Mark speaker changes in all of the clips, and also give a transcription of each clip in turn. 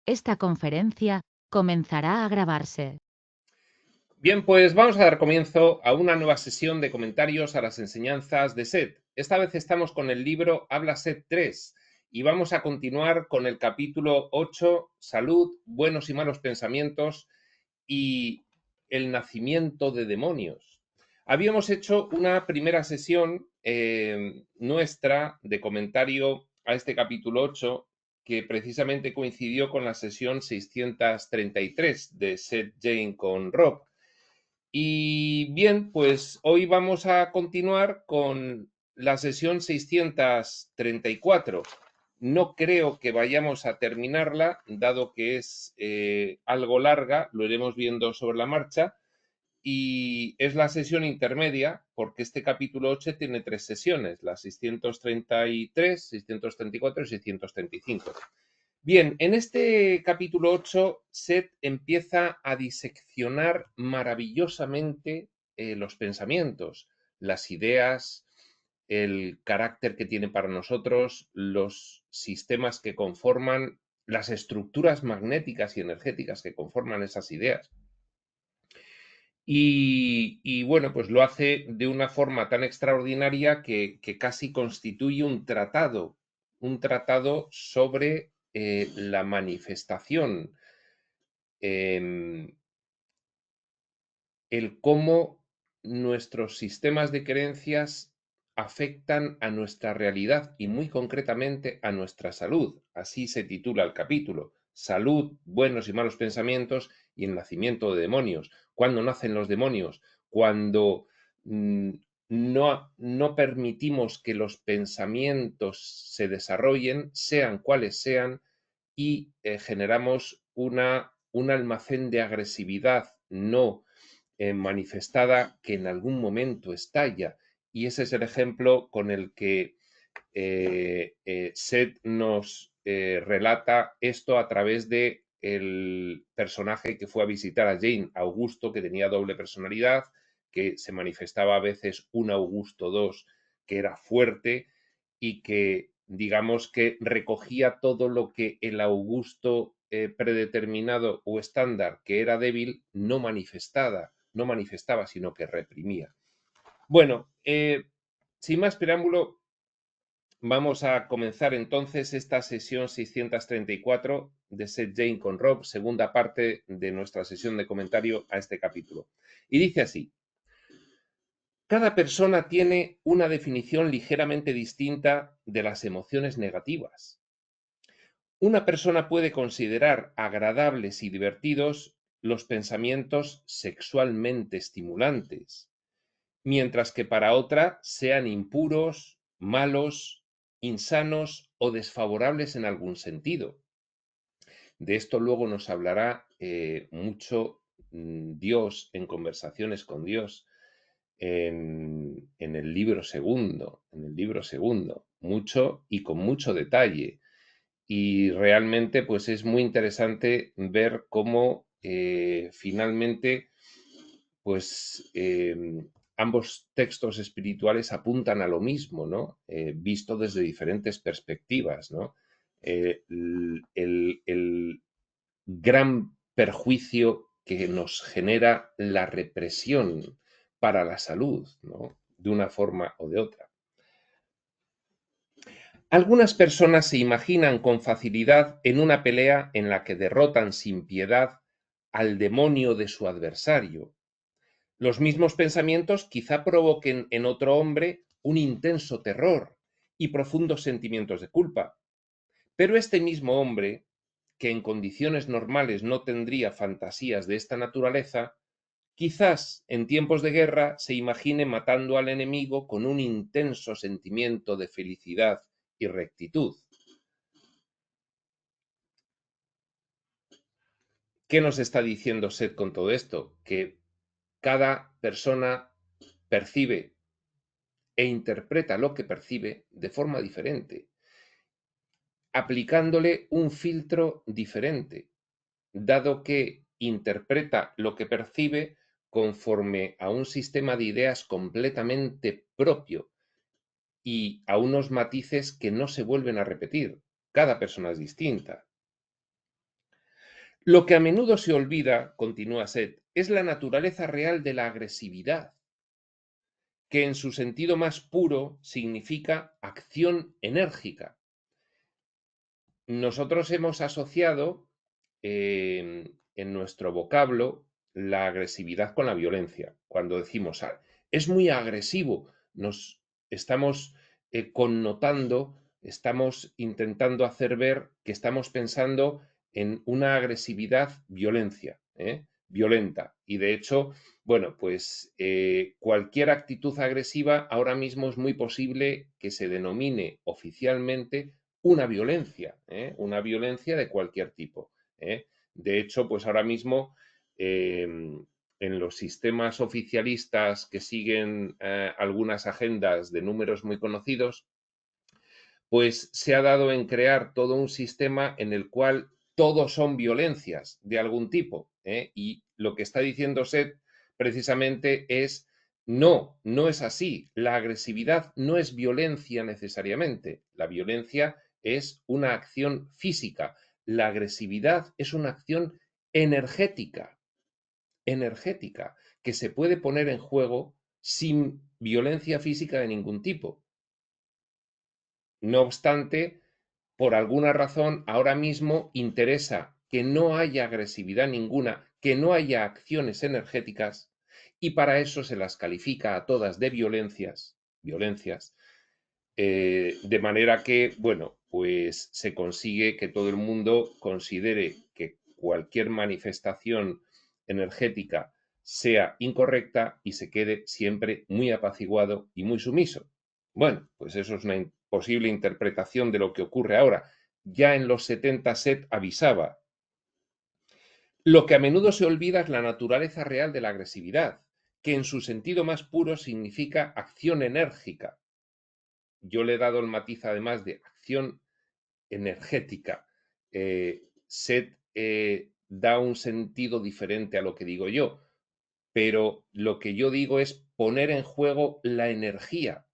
Speaker 1: Esta conferencia comenzará a grabarse.
Speaker 2: Bien, pues vamos a dar comienzo a una nueva sesión de comentarios a las enseñanzas de Seth. Esta vez estamos con el libro Habla Seth 3 y vamos a continuar con el capítulo 8, Salud, buenos y malos pensamientos y el nacimiento de demonios. Habíamos hecho una primera sesión nuestra de comentario a este capítulo 8 que precisamente coincidió con la sesión 633 de Seth Jane con Rob. Y bien, pues hoy vamos a continuar con la sesión 634. No creo que vayamos a terminarla, dado que es algo larga, lo iremos viendo sobre la marcha, y es la sesión intermedia, porque este capítulo 8 tiene 3 sesiones, las 633, 634 y 635. Bien, en este capítulo 8, Seth empieza a diseccionar maravillosamente los pensamientos, las ideas, el carácter que tiene para nosotros, los sistemas que conforman, las estructuras magnéticas y energéticas que conforman esas ideas. Y bueno, pues lo hace de una forma tan extraordinaria que casi constituye un tratado sobre la manifestación, em, el cómo nuestros sistemas de creencias afectan a nuestra realidad y muy concretamente a nuestra salud. Así se titula el capítulo: Salud, buenos y malos pensamientos y el nacimiento de demonios. ¿Cuándo nacen los demonios? Cuando no permitimos que los pensamientos se desarrollen, sean cuales sean, y generamos un almacén de agresividad no manifestada que en algún momento estalla. Y ese es el ejemplo con el que Seth nos relata esto a través de el personaje que fue a visitar a Jane, Augusto, que tenía doble personalidad, que se manifestaba a veces un Augusto II que era fuerte y que, digamos, que recogía todo lo que el Augusto predeterminado o estándar, que era débil, no manifestaba, sino que reprimía. Bueno, sin más preámbulo, vamos a comenzar entonces esta sesión 634 de Seth Jane con Rob, segunda parte de nuestra sesión de comentario a este capítulo. Y dice así: cada persona tiene una definición ligeramente distinta de las emociones negativas. Una persona puede considerar agradables y divertidos los pensamientos sexualmente estimulantes, mientras que para otra sean impuros, malos, insanos o desfavorables en algún sentido. De esto luego nos hablará mucho Dios en Conversaciones con Dios en el libro segundo, mucho y con mucho detalle. Y realmente pues es muy interesante ver cómo finalmente pues ambos textos espirituales apuntan a lo mismo, ¿no? Visto desde diferentes perspectivas, ¿no? El gran perjuicio que nos genera la represión para la salud, ¿no? De una forma o de otra. Algunas personas se imaginan con facilidad en una pelea en la que derrotan sin piedad al demonio de su adversario. Los mismos pensamientos quizá provoquen en otro hombre un intenso terror y profundos sentimientos de culpa. Pero este mismo hombre, que en condiciones normales no tendría fantasías de esta naturaleza, quizás en tiempos de guerra se imagine matando al enemigo con un intenso sentimiento de felicidad y rectitud. ¿Qué nos está diciendo Seth con todo esto? Que cada persona percibe e interpreta lo que percibe de forma diferente, aplicándole un filtro diferente, dado que interpreta lo que percibe conforme a un sistema de ideas completamente propio y a unos matices que no se vuelven a repetir. Cada persona es distinta. Lo que a menudo se olvida, continúa Seth, es la naturaleza real de la agresividad, que en su sentido más puro significa acción enérgica. Nosotros hemos asociado en nuestro vocablo la agresividad con la violencia. Cuando decimos es muy agresivo, nos estamos connotando, estamos intentando hacer ver que estamos pensando en una agresividad violenta. Y de hecho, bueno, pues cualquier actitud agresiva ahora mismo es muy posible que se denomine oficialmente una violencia de cualquier tipo. De hecho, pues ahora mismo en los sistemas oficialistas que siguen algunas agendas de números muy conocidos, pues se ha dado en crear todo un sistema en el cual todos son violencias de algún tipo. Y lo que está diciendo Seth precisamente es, no, no es así. La agresividad no es violencia necesariamente. La violencia es una acción física. La agresividad es una acción energética, energética, que se puede poner en juego sin violencia física de ningún tipo. No obstante, por alguna razón, ahora mismo interesa que no haya agresividad ninguna, que no haya acciones energéticas, y para eso se las califica a todas de violencias, de manera que, bueno, pues se consigue que todo el mundo considere que cualquier manifestación energética sea incorrecta y se quede siempre muy apaciguado y muy sumiso. Bueno, pues eso es una posible interpretación de lo que ocurre ahora. Ya en los 70 Seth avisaba. Lo que a menudo se olvida es la naturaleza real de la agresividad, que en su sentido más puro significa acción enérgica. Yo le he dado el matiz además de acción energética. Seth da un sentido diferente a lo que digo yo, pero lo que yo digo es poner en juego la energía,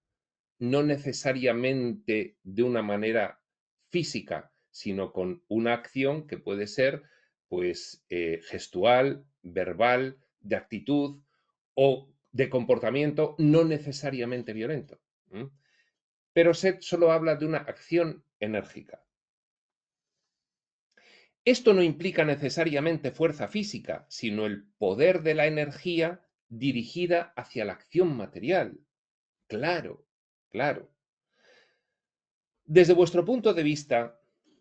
Speaker 2: no necesariamente de una manera física, sino con una acción que puede ser pues gestual, verbal, de actitud o de comportamiento no necesariamente violento. Pero Seth solo habla de una acción enérgica. Esto no implica necesariamente fuerza física, sino el poder de la energía dirigida hacia la acción material. Claro, claro. Desde vuestro punto de vista,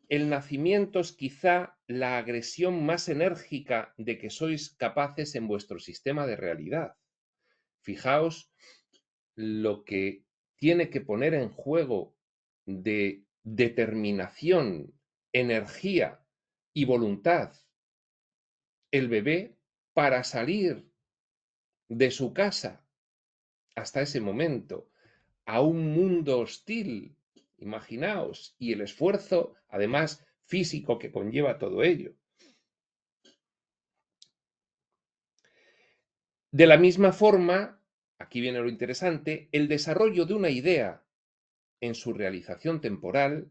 Speaker 2: el nacimiento es quizá la agresión más enérgica de que sois capaces en vuestro sistema de realidad. Fijaos lo que tiene que poner en juego de determinación, energía y voluntad el bebé para salir de su casa hasta ese momento a un mundo hostil, imaginaos, y el esfuerzo, además, físico que conlleva todo ello. De la misma forma, aquí viene lo interesante, el desarrollo de una idea en su realización temporal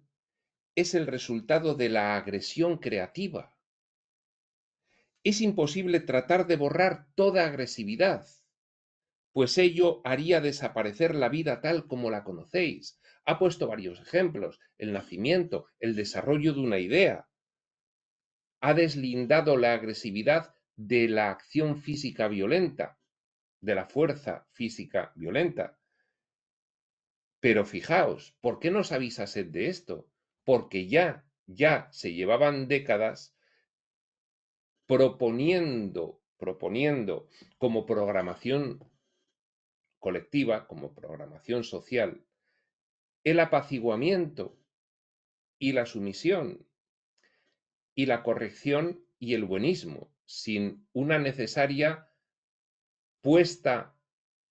Speaker 2: es el resultado de la agresión creativa. Es imposible tratar de borrar toda agresividad, pues ello haría desaparecer la vida tal como la conocéis. Ha puesto varios ejemplos: el nacimiento, el desarrollo de una idea. Ha deslindado la agresividad de la acción física violenta, de la fuerza física violenta. Pero fijaos, ¿por qué nos avisa Seth de esto? Porque ya se llevaban décadas proponiendo como programación colectiva, como programación social, el apaciguamiento y la sumisión y la corrección y el buenismo, sin una necesaria puesta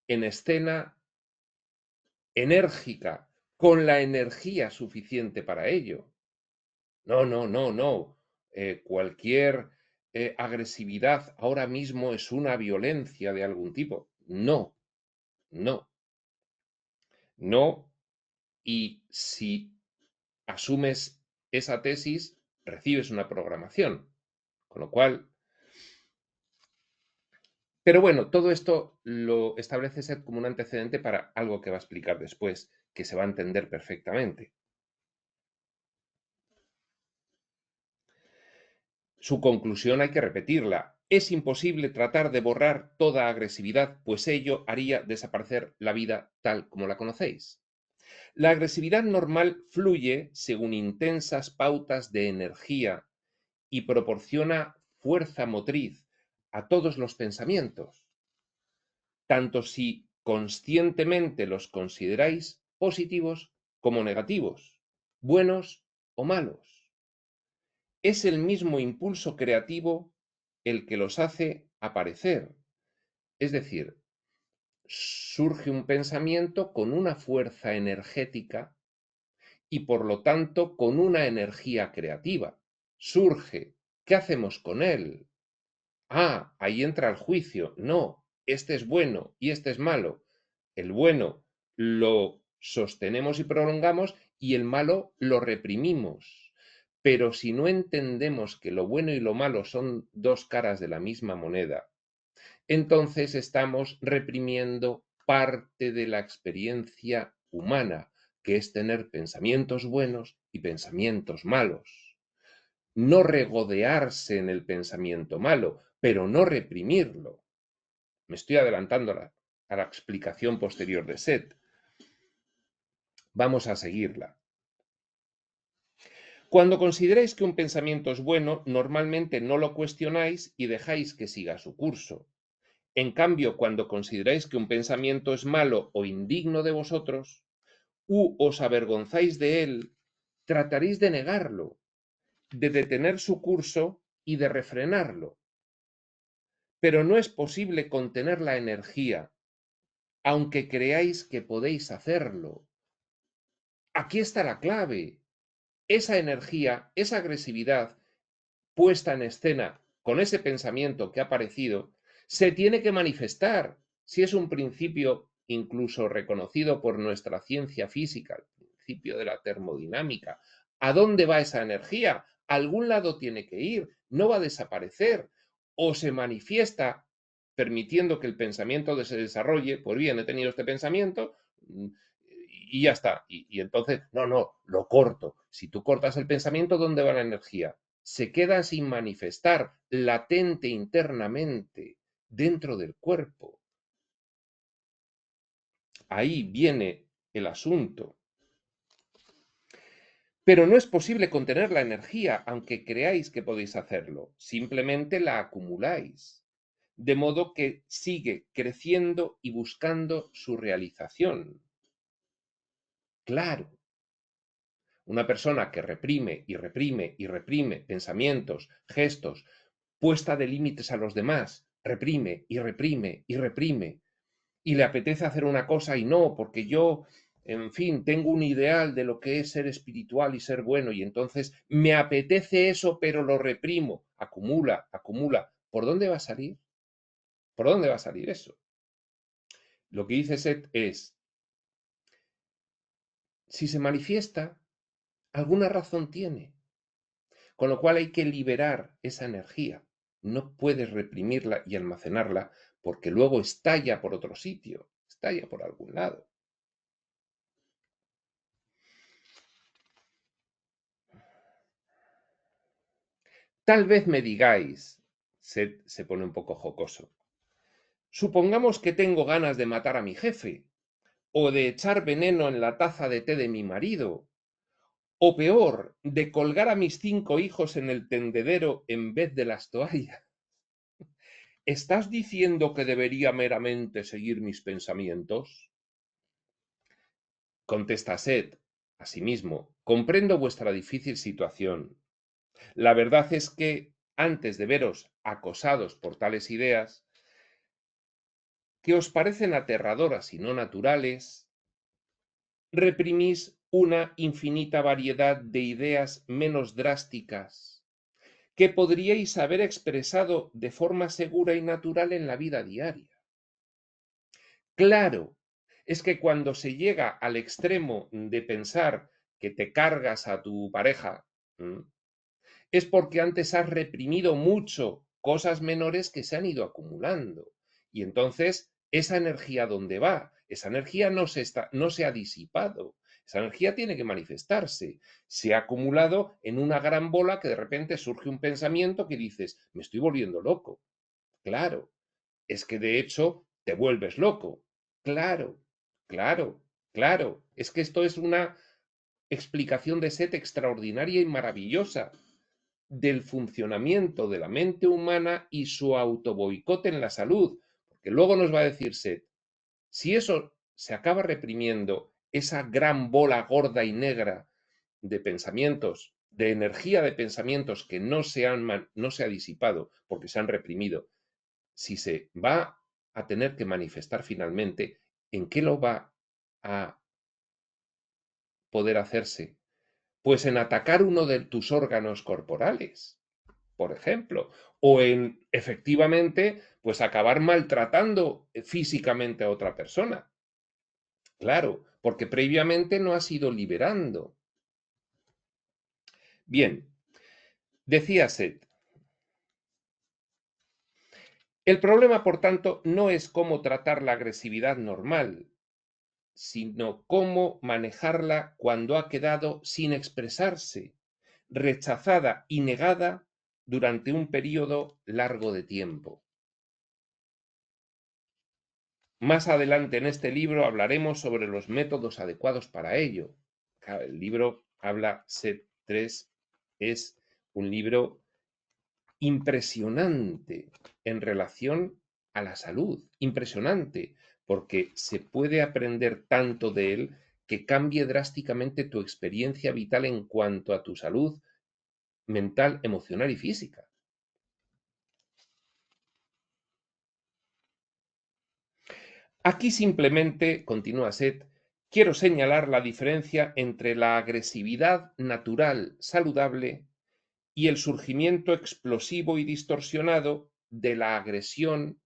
Speaker 2: en escena enérgica, con la energía suficiente para ello. No, no, no, no. Cualquier agresividad ahora mismo es una violencia de algún tipo. No, no, no. Y si asumes esa tesis, recibes una programación. Con lo cual, pero bueno, todo esto lo establece Seth como un antecedente para algo que va a explicar después, que se va a entender perfectamente. Su conclusión hay que repetirla. Es imposible tratar de borrar toda agresividad, pues ello haría desaparecer la vida tal como la conocéis. La agresividad normal fluye según intensas pautas de energía y proporciona fuerza motriz a todos los pensamientos, tanto si conscientemente los consideráis positivos como negativos, buenos o malos. Es el mismo impulso creativo el que los hace aparecer. Es decir, surge un pensamiento con una fuerza energética y por lo tanto con una energía creativa. Surge. ¿Qué hacemos con él? Ah, ahí entra el juicio. No, este es bueno y este es malo. El bueno lo sostenemos y prolongamos y el malo lo reprimimos. Pero si no entendemos que lo bueno y lo malo son dos caras de la misma moneda, entonces estamos reprimiendo parte de la experiencia humana, que es tener pensamientos buenos y pensamientos malos. No regodearse en el pensamiento malo, pero no reprimirlo. Me estoy adelantando a la explicación posterior de Seth. Vamos a seguirla. Cuando consideráis que un pensamiento es bueno, normalmente no lo cuestionáis y dejáis que siga su curso. En cambio, cuando consideráis que un pensamiento es malo o indigno de vosotros, u os avergonzáis de él, trataréis de negarlo, de detener su curso y de refrenarlo. Pero no es posible contener la energía, aunque creáis que podéis hacerlo. Aquí está la clave. Esa energía, esa agresividad puesta en escena con ese pensamiento que ha aparecido, se tiene que manifestar. Si es un principio incluso reconocido por nuestra ciencia física, el principio de la termodinámica, ¿a dónde va esa energía? A algún lado tiene que ir, no va a desaparecer. O se manifiesta permitiendo que el pensamiento se desarrolle, pues bien, he tenido este pensamiento y ya está. Y entonces, no, lo corto. Si tú cortas el pensamiento, ¿dónde va la energía? Se queda sin manifestar, latente internamente, dentro del cuerpo. Ahí viene el asunto. Pero no es posible contener la energía, aunque creáis que podéis hacerlo. Simplemente la acumuláis. De modo que sigue creciendo y buscando su realización. Claro, una persona que reprime y reprime y reprime pensamientos, gestos, puesta de límites a los demás, reprime y reprime y reprime, y le apetece hacer una cosa y no, porque yo, en fin, tengo un ideal de lo que es ser espiritual y ser bueno, y entonces me apetece eso, pero lo reprimo, acumula, acumula. ¿Por dónde va a salir? ¿Por dónde va a salir eso? Lo que dice Seth es, si se manifiesta, alguna razón tiene, con lo cual hay que liberar esa energía. No puedes reprimirla y almacenarla porque luego estalla por otro sitio, estalla por algún lado. Tal vez me digáis, se pone un poco jocoso, supongamos que tengo ganas de matar a mi jefe, o de echar veneno en la taza de té de mi marido, o peor, de colgar a mis 5 hijos en el tendedero en vez de las toallas. ¿Estás diciendo que debería meramente seguir mis pensamientos? Contesta Seth, asimismo, comprendo vuestra difícil situación. La verdad es que, antes de veros acosados por tales ideas, que os parecen aterradoras y no naturales, reprimís una infinita variedad de ideas menos drásticas que podríais haber expresado de forma segura y natural en la vida diaria. Claro, es que cuando se llega al extremo de pensar que te cargas a tu pareja, es porque antes has reprimido mucho cosas menores que se han ido acumulando. Y entonces, esa energía, ¿dónde va? Esa energía no se ha disipado. Esa energía tiene que manifestarse. Se ha acumulado en una gran bola que de repente surge un pensamiento que dices, me estoy volviendo loco. Claro, es que de hecho te vuelves loco. Claro, claro, claro. Es que esto es una explicación de Set extraordinaria y maravillosa del funcionamiento de la mente humana y su autoboicot en la salud. Porque luego nos va a decir Set, si eso se acaba reprimiendo, esa gran bola gorda y negra de pensamientos, de energía de pensamientos que no se ha disipado porque se han reprimido, si se va a tener que manifestar finalmente, ¿en qué lo va a poder hacerse? Pues en atacar uno de tus órganos corporales, por ejemplo, o en efectivamente, pues acabar maltratando físicamente a otra persona. Claro, porque previamente no has ido liberando. Bien, decía Seth, el problema, por tanto, no es cómo tratar la agresividad normal, sino cómo manejarla cuando ha quedado sin expresarse, rechazada y negada durante un periodo largo de tiempo. Más adelante en este libro hablaremos sobre los métodos adecuados para ello. El libro habla, Set 3, es un libro impresionante en relación a la salud, impresionante, porque se puede aprender tanto de él que cambie drásticamente tu experiencia vital en cuanto a tu salud mental, emocional y física. Aquí simplemente, continúa Seth, quiero señalar la diferencia entre la agresividad natural saludable y el surgimiento explosivo y distorsionado de la agresión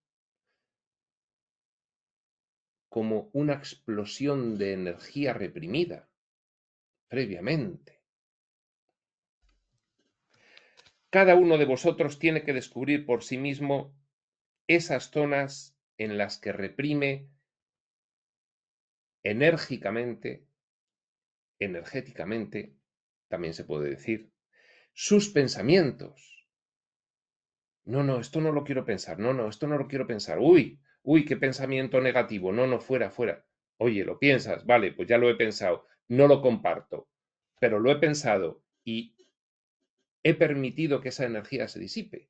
Speaker 2: como una explosión de energía reprimida previamente. Cada uno de vosotros tiene que descubrir por sí mismo esas zonas en las que reprime enérgicamente, energéticamente, también se puede decir, sus pensamientos. No, no, esto no lo quiero pensar. No, no, esto no lo quiero pensar. Uy, uy, qué pensamiento negativo. No, no, fuera, fuera. Oye, ¿lo piensas? Vale, pues ya lo he pensado. No lo comparto, pero lo he pensado y he permitido que esa energía se disipe.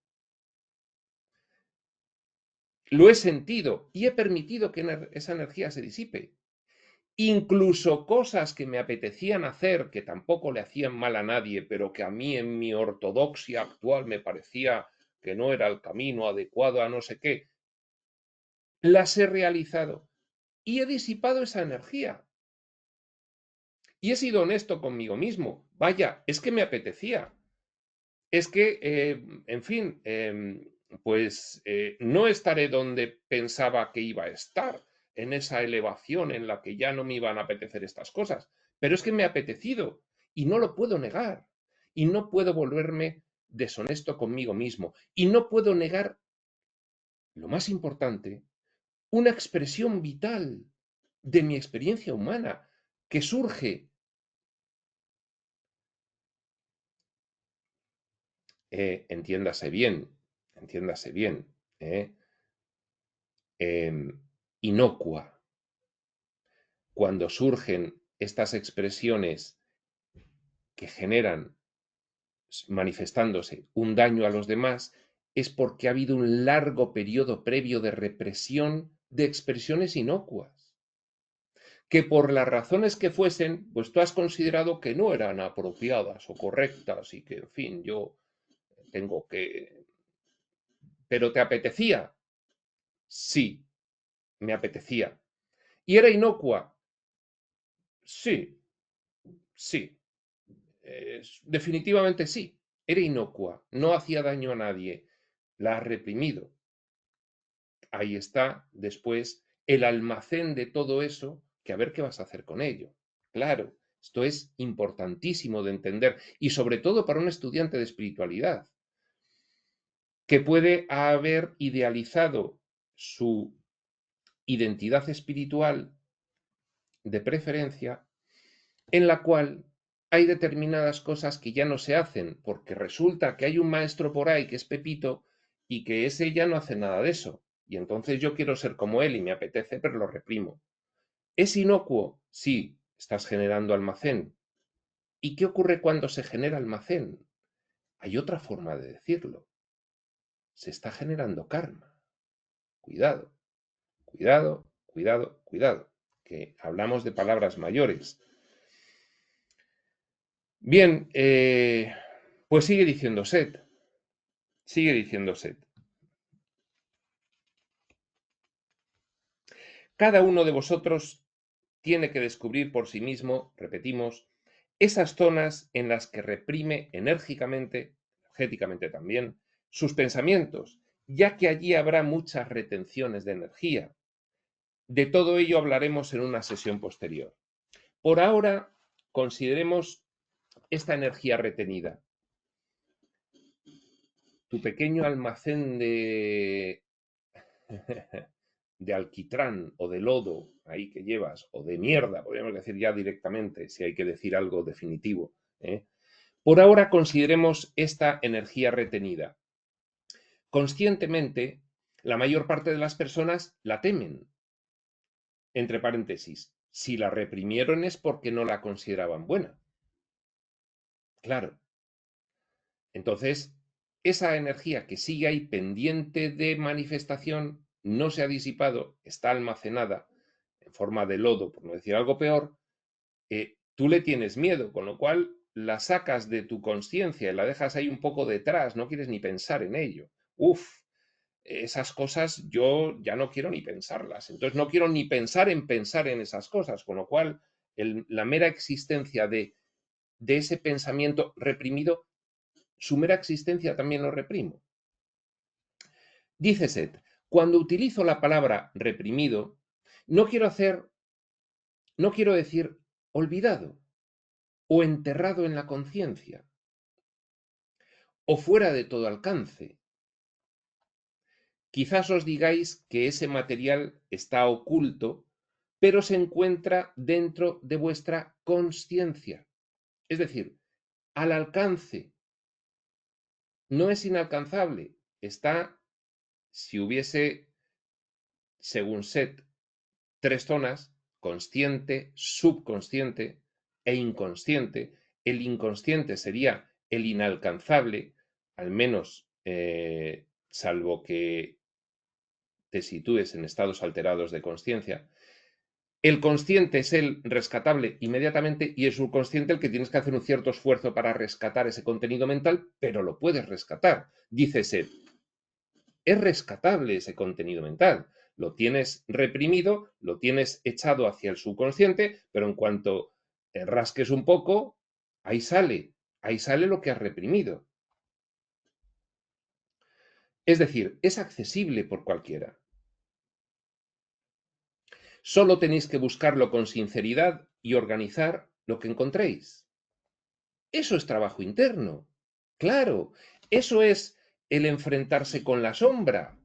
Speaker 2: Lo he sentido y he permitido que esa energía se disipe. Incluso cosas que me apetecían hacer, que tampoco le hacían mal a nadie, pero que a mí en mi ortodoxia actual me parecía que no era el camino adecuado a no sé qué, las he realizado y he disipado esa energía. Y he sido honesto conmigo mismo. Vaya, es que me apetecía. Es que, en fin, pues no estaré donde pensaba que iba a estar, en esa elevación en la que ya no me iban a apetecer estas cosas, pero es que me ha apetecido y no lo puedo negar y no puedo volverme deshonesto conmigo mismo y no puedo negar, lo más importante, una expresión vital de mi experiencia humana que surge, entiéndase bien, eh, inocua. Cuando surgen estas expresiones que generan, manifestándose, un daño a los demás, es porque ha habido un largo periodo previo de represión de expresiones inocuas, que por las razones que fuesen, pues tú has considerado que no eran apropiadas o correctas y que, en fin, yo tengo que... ¿Pero te apetecía? Sí, me apetecía. ¿Y era inocua? Sí, sí. Definitivamente sí, era inocua, no hacía daño a nadie, la ha reprimido. Ahí está después el almacén de todo eso, que a ver qué vas a hacer con ello. Claro, Esto es importantísimo de entender y sobre todo para un estudiante de espiritualidad que puede haber idealizado su identidad espiritual de preferencia en la cual hay determinadas cosas que ya no se hacen porque resulta que hay un maestro por ahí que es Pepito y que ese ya no hace nada de eso. Y entonces yo quiero ser como él y me apetece, pero lo reprimo. ¿Es inocuo? Sí, estás generando almacén. ¿Y qué ocurre cuando se genera almacén? Hay otra forma de decirlo. Se está generando karma. Cuidado, cuidado, cuidado, cuidado, que hablamos de palabras mayores. Bien, pues sigue diciendo Set. Sigue diciendo Set. Cada uno de vosotros tiene que descubrir por sí mismo, repetimos, esas zonas en las que reprime enérgicamente, energéticamente también, sus pensamientos, ya que allí habrá muchas retenciones de energía. De todo ello hablaremos en una sesión posterior. Por ahora, consideremos esta energía retenida. Tu pequeño almacén de alquitrán o de lodo ahí que llevas, o de mierda, podríamos decir ya directamente, si hay que decir algo definitivo. Por ahora consideremos esta energía retenida. Conscientemente, la mayor parte de las personas la temen. Entre paréntesis, si la reprimieron es porque no la consideraban buena. Claro. Entonces, esa energía que sigue ahí pendiente de manifestación no se ha disipado, está almacenada en forma de lodo, por no decir algo peor, tú le tienes miedo, con lo cual la sacas de tu conciencia y la dejas ahí un poco detrás, no quieres ni pensar en ello. Uf, esas cosas yo ya no quiero ni pensarlas, entonces no quiero ni pensar en esas cosas, con lo cual la mera existencia de ese pensamiento reprimido, su mera existencia también lo reprimo. Dice Set, cuando utilizo la palabra reprimido, no quiero decir olvidado o enterrado en la conciencia o fuera de todo alcance. Quizás os digáis que ese material está oculto, pero se encuentra dentro de vuestra consciencia. Es decir, al alcance. No es inalcanzable. Está, si hubiese, según Set, tres zonas: consciente, subconsciente e inconsciente. El inconsciente sería el inalcanzable, al menos salvo que te sitúes en estados alterados de conciencia. El consciente es el rescatable inmediatamente y el subconsciente el que tienes que hacer un cierto esfuerzo para rescatar ese contenido mental, pero lo puedes rescatar. Dice Seth, es rescatable ese contenido mental. Lo tienes reprimido, lo tienes echado hacia el subconsciente, pero en cuanto rasques un poco, ahí sale lo que has reprimido. Es decir, es accesible por cualquiera. Solo tenéis que buscarlo con sinceridad y organizar lo que encontréis. Eso es trabajo interno. Claro, eso es el enfrentarse con la sombra.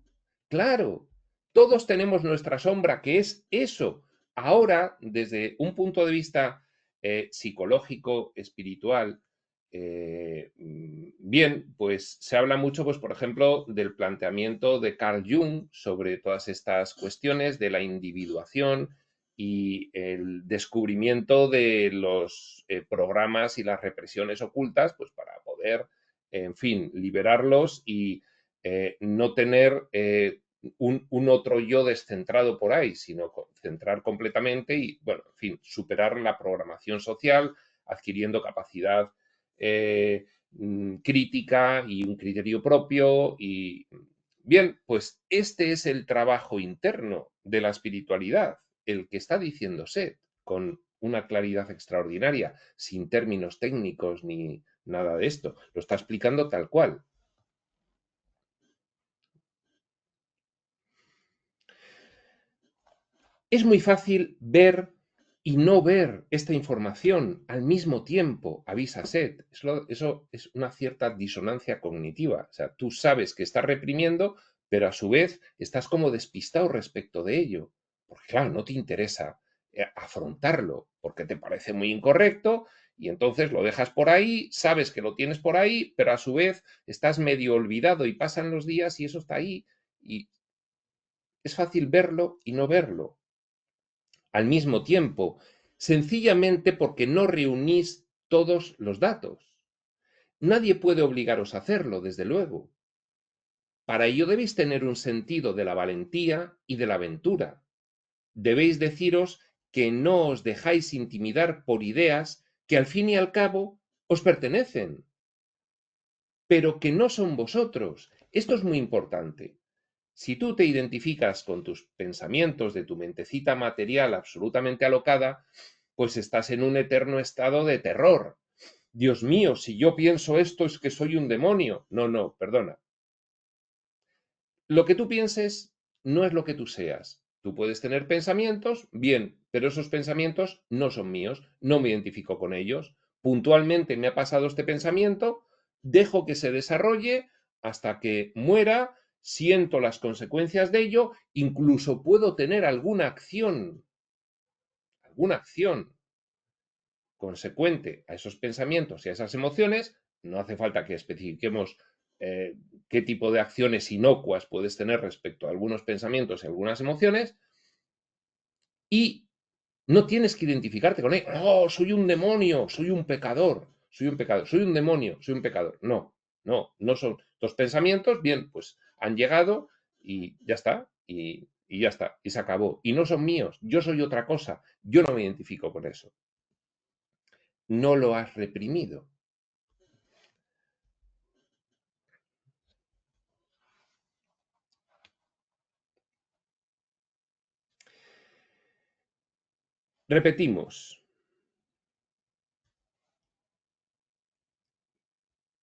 Speaker 2: Claro, todos tenemos nuestra sombra, que es eso. Ahora, desde un punto de vista psicológico, espiritual, bien, pues se habla mucho, pues, por ejemplo, del planteamiento de Carl Jung sobre todas estas cuestiones de la individuación y el descubrimiento de los programas y las represiones ocultas, pues para poder, en fin, liberarlos y no tener un otro yo descentrado por ahí, sino centrar completamente y, bueno, en fin, superar la programación social, adquiriendo capacidad crítica y un criterio propio. Y bien, pues este es el trabajo interno de la espiritualidad, el que está diciendo Seth, con una claridad extraordinaria, sin términos técnicos ni nada de esto. Lo está explicando tal cual. Es muy fácil ver y no ver esta información al mismo tiempo, avisa Seth. Eso es una cierta disonancia cognitiva. O sea, tú sabes que estás reprimiendo, pero a su vez estás como despistado respecto de ello. Porque claro, no te interesa afrontarlo, porque te parece muy incorrecto y entonces lo dejas por ahí, sabes que lo tienes por ahí, pero a su vez estás medio olvidado y pasan los días y eso está ahí y es fácil verlo y no verlo al mismo tiempo, sencillamente porque no reunís todos los datos. Nadie puede obligaros a hacerlo, desde luego. Para ello debéis tener un sentido de la valentía y de la aventura. Debéis deciros que no os dejáis intimidar por ideas que al fin y al cabo os pertenecen, pero que no son vosotros. Esto es muy importante. Si tú te identificas con tus pensamientos de tu mentecita material absolutamente alocada, pues estás en un eterno estado de terror. Dios mío, si yo pienso esto es que soy un demonio. No, no, perdona. Lo que tú pienses no es lo que tú seas. Tú puedes tener pensamientos, bien, pero esos pensamientos no son míos, no me identifico con ellos. Puntualmente me ha pasado este pensamiento, dejo que se desarrolle hasta que muera, siento las consecuencias de ello, incluso puedo tener alguna acción consecuente a esos pensamientos y a esas emociones. No hace falta que especifiquemos qué tipo de acciones inocuas puedes tener respecto a algunos pensamientos y algunas emociones, y no tienes que identificarte con él. Oh, soy un demonio, soy un pecador, soy un demonio, soy un pecador. No, no, no son tus pensamientos, bien, pues han llegado y ya está, y ya está, y se acabó. Y no son míos, yo soy otra cosa, yo no me identifico con eso. No lo has reprimido. Repetimos,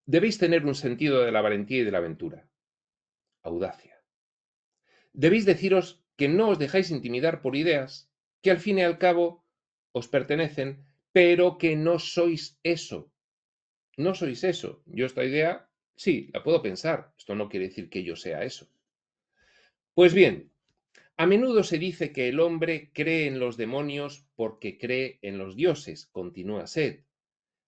Speaker 2: debéis tener un sentido de la valentía y de la aventura. Audacia. Debéis deciros que no os dejáis intimidar por ideas que al fin y al cabo os pertenecen, pero que no sois eso. No sois eso. Yo esta idea, sí, la puedo pensar. Esto no quiere decir que yo sea eso. Pues bien, a menudo se dice que el hombre cree en los demonios porque cree en los dioses, continúa Seth.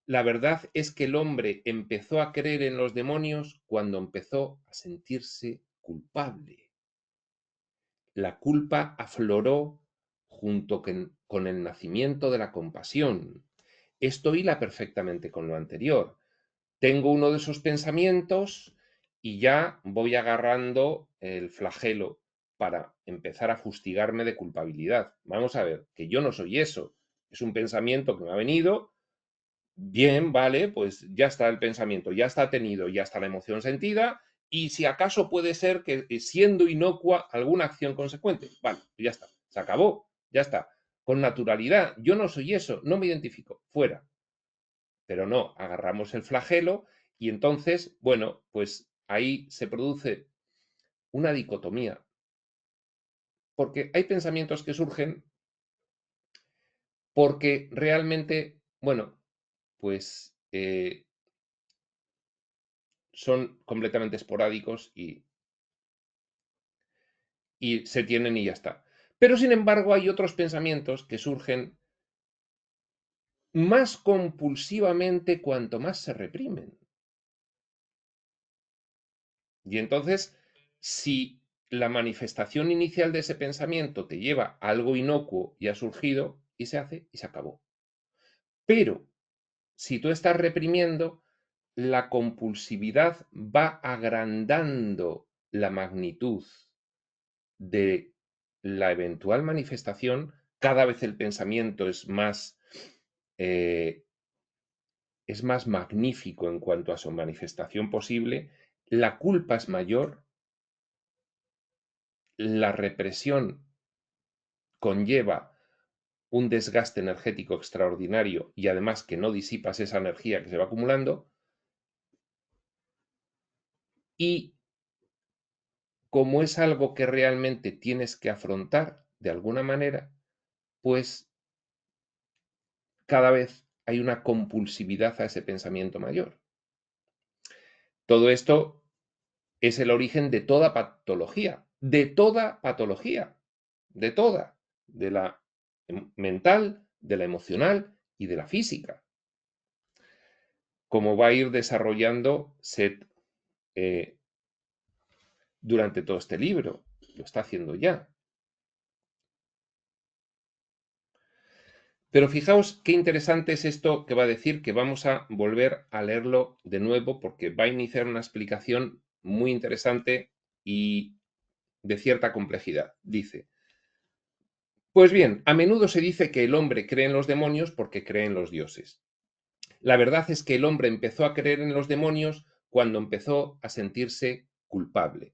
Speaker 2: La verdad es que el hombre empezó a creer en los demonios cuando empezó a sentirse culpable. La culpa afloró junto con el nacimiento de la compasión. Esto hila perfectamente con lo anterior. Tengo uno de esos pensamientos y ya voy agarrando el flagelo para empezar a fustigarme de culpabilidad. Vamos a ver, que yo no soy eso. Es un pensamiento que me ha venido. Bien, vale, pues ya está el pensamiento, ya está tenido, ya está la emoción sentida, y si acaso puede ser que siendo inocua alguna acción consecuente. Vale, pues ya está, se acabó, ya está. Con naturalidad, yo no soy eso, no me identifico, fuera. Pero no, agarramos el flagelo y entonces, bueno, pues ahí se produce una dicotomía, porque hay pensamientos que surgen porque realmente, bueno, pues son completamente esporádicos y se tienen y ya está. Pero sin embargo hay otros pensamientos que surgen más compulsivamente cuanto más se reprimen. Y entonces, si la manifestación inicial de ese pensamiento te lleva a algo inocuo y ha surgido y se hace y se acabó. Pero si tú estás reprimiendo, la compulsividad va agrandando la magnitud de la eventual manifestación. Cada vez el pensamiento eh, es más magnífico en cuanto a su manifestación posible, la culpa es mayor, la represión conlleva un desgaste energético extraordinario y además que no disipas esa energía que se va acumulando, y como es algo que realmente tienes que afrontar de alguna manera, pues cada vez hay una compulsividad a ese pensamiento mayor. Todo esto es el origen de toda patología, de toda patología, de toda, de la mental, de la emocional y de la física, como va a ir desarrollando Seth durante todo este libro. Lo está haciendo ya. Pero fijaos qué interesante es esto que va a decir, que vamos a volver a leerlo de nuevo porque va a iniciar una explicación muy interesante y de cierta complejidad. Dice, pues bien, a menudo se dice que el hombre cree en los demonios porque cree en los dioses. La verdad es que el hombre empezó a creer en los demonios cuando empezó a sentirse culpable.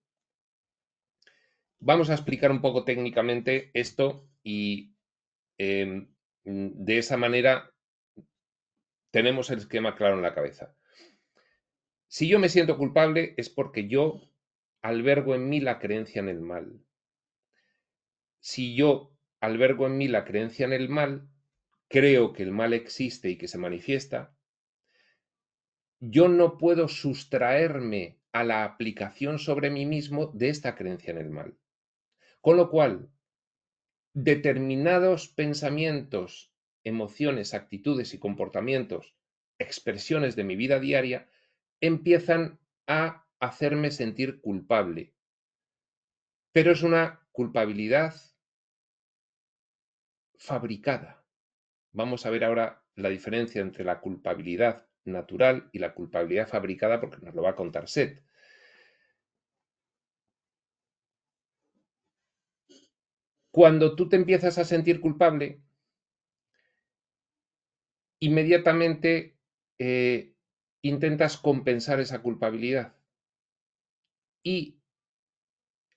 Speaker 2: Vamos a explicar un poco técnicamente esto y de esa manera tenemos el esquema claro en la cabeza. Si yo me siento culpable es porque yo albergo en mí la creencia en el mal. Si yo albergo en mí la creencia en el mal, creo que el mal existe y que se manifiesta, yo no puedo sustraerme a la aplicación sobre mí mismo de esta creencia en el mal. Con lo cual, determinados pensamientos, emociones, actitudes y comportamientos, expresiones de mi vida diaria, empiezan a hacerme sentir culpable. Pero es una culpabilidad fabricada. Vamos a ver ahora la diferencia entre la culpabilidad natural y la culpabilidad fabricada porque nos lo va a contar Seth. Cuando tú te empiezas a sentir culpable, inmediatamente intentas compensar esa culpabilidad. Y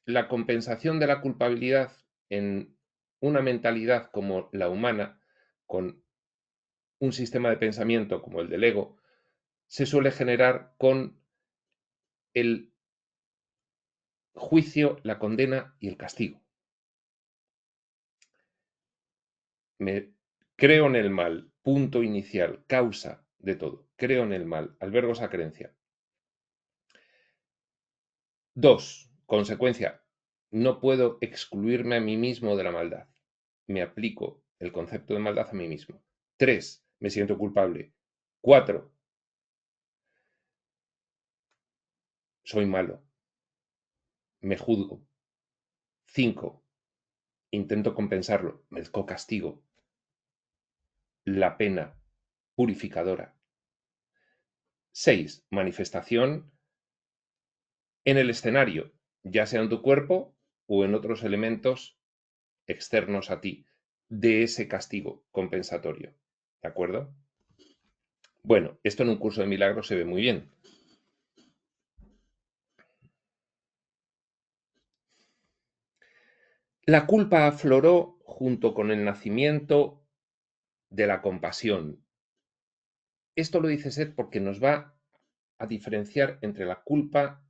Speaker 2: la compensación de la culpabilidad en una mentalidad como la humana, con un sistema de pensamiento como el del ego, se suele generar con el juicio, la condena y el castigo. Me creo en el mal, punto inicial, causa de todo. Creo en el mal, albergo esa creencia. 2. Consecuencia, no puedo excluirme a mí mismo de la maldad. Me aplico el concepto de maldad a mí mismo. 3. Me siento culpable. 4. Soy malo. Me juzgo. 5. Intento compensarlo. Merezco castigo. La pena purificadora. 6. Manifestación en el escenario, ya sea en tu cuerpo o en otros elementos externos a ti, de ese castigo compensatorio. ¿De acuerdo? Bueno, esto en un curso de milagros se ve muy bien. La culpa afloró junto con el nacimiento de la compasión. Esto lo dice Seth porque nos va a diferenciar entre la culpa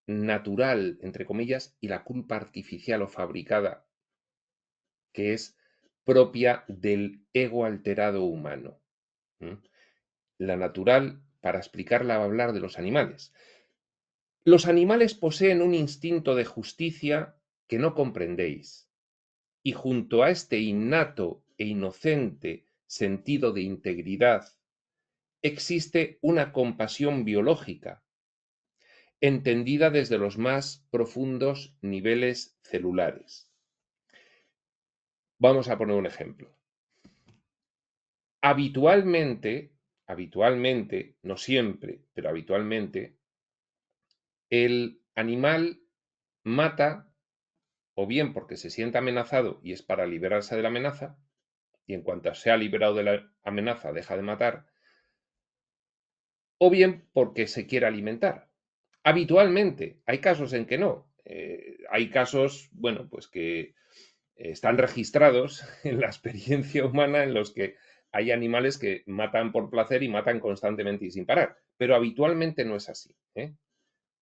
Speaker 2: natural, entre comillas, y la culpa artificial o fabricada, que es propia del ego alterado humano. La natural, para explicarla, va a hablar de los animales. Los animales poseen un instinto de justicia que no comprendéis, y junto a este innato e inocente sentido de integridad, existe una compasión biológica, entendida desde los más profundos niveles celulares. Vamos a poner un ejemplo. Habitualmente, no siempre, pero habitualmente, el animal mata o bien porque se siente amenazado y es para liberarse de la amenaza, y en cuanto se ha liberado de la amenaza deja de matar, o bien porque se quiere alimentar. Habitualmente, hay casos en que no. Hay casos, bueno, pues que están registrados en la experiencia humana en los que hay animales que matan por placer y matan constantemente y sin parar, pero habitualmente no es así.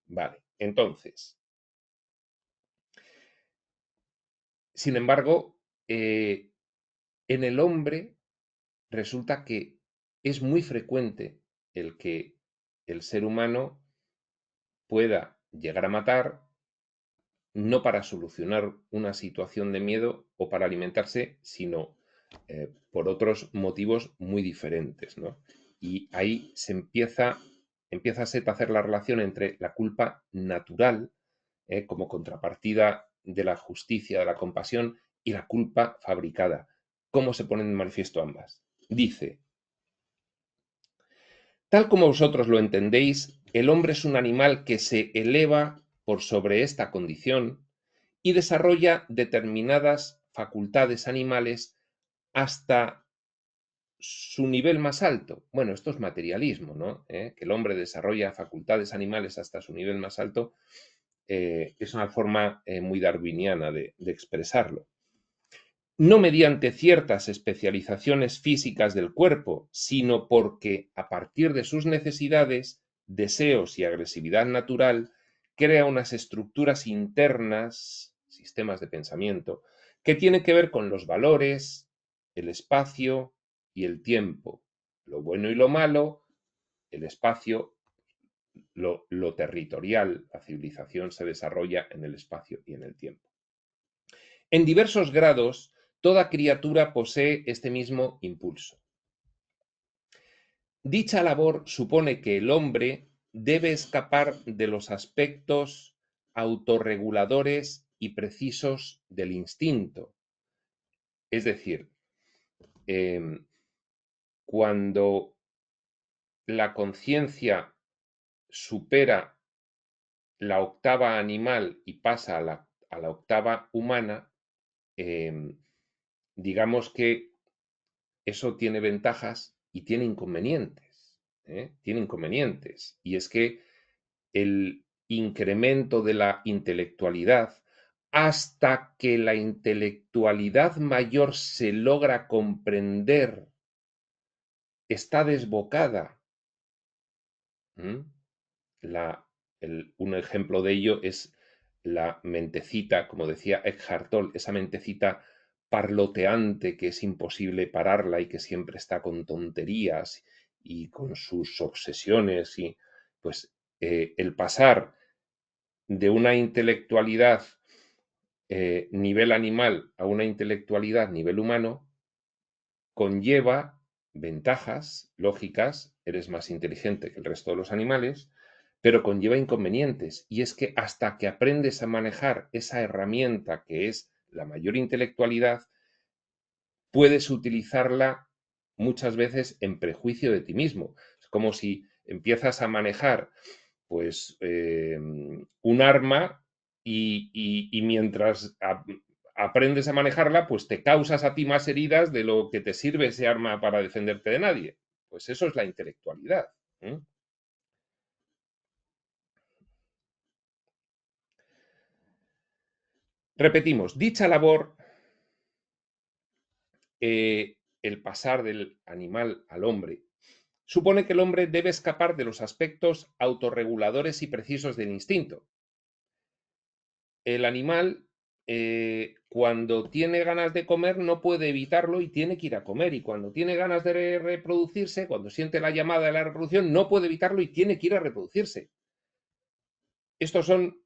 Speaker 2: Vale, entonces, sin embargo, en el hombre resulta que es muy frecuente el que el ser humano pueda llegar a matar, no para solucionar una situación de miedo o para alimentarse, sino por otros motivos muy diferentes, ¿no? Y ahí empieza a hacer la relación entre la culpa natural, como contrapartida de la justicia, de la compasión, y la culpa fabricada. ¿Cómo se ponen en manifiesto ambas? Dice: tal como vosotros lo entendéis, el hombre es un animal que se eleva por sobre esta condición y desarrolla determinadas facultades animales hasta su nivel más alto. Bueno, esto es materialismo, ¿no? Que el hombre desarrolla facultades animales hasta su nivel más alto, es una forma muy darwiniana de expresarlo. No mediante ciertas especializaciones físicas del cuerpo, sino porque a partir de sus necesidades, deseos y agresividad natural, crea unas estructuras internas, sistemas de pensamiento, que tienen que ver con los valores, el espacio y el tiempo, lo bueno y lo malo, el espacio, lo territorial. La civilización se desarrolla en el espacio y en el tiempo. En diversos grados, toda criatura posee este mismo impulso. Dicha labor supone que el hombre debe escapar de los aspectos autorreguladores y precisos del instinto. Es decir, cuando la conciencia supera la octava animal y pasa a la octava humana, digamos que eso tiene ventajas y tiene inconvenientes, ¿eh? Tiene inconvenientes. Y es que el incremento de la intelectualidad, hasta que la intelectualidad mayor se logra comprender, está desbocada. La, un ejemplo de ello es la mentecita, como decía Eckhart Tolle, esa mentecita parloteante que es imposible pararla y que siempre está con tonterías y con sus obsesiones. Y pues el pasar de una intelectualidad nivel animal a una intelectualidad nivel humano conlleva ventajas lógicas, eres más inteligente que el resto de los animales, pero conlleva inconvenientes. Y es que hasta que aprendes a manejar esa herramienta que es la mayor intelectualidad, puedes utilizarla muchas veces en prejuicio de ti mismo. Es como si empiezas a manejar pues un arma y mientras aprendes a manejarla, pues te causas a ti más heridas de lo que te sirve ese arma para defenderte de nadie. Pues eso es la intelectualidad. Repetimos, dicha labor, el pasar del animal al hombre, supone que el hombre debe escapar de los aspectos autorreguladores y precisos del instinto. El animal, cuando tiene ganas de comer, no puede evitarlo y tiene que ir a comer. Y cuando tiene ganas de reproducirse, cuando siente la llamada de la reproducción, no puede evitarlo y tiene que ir a reproducirse. Estos son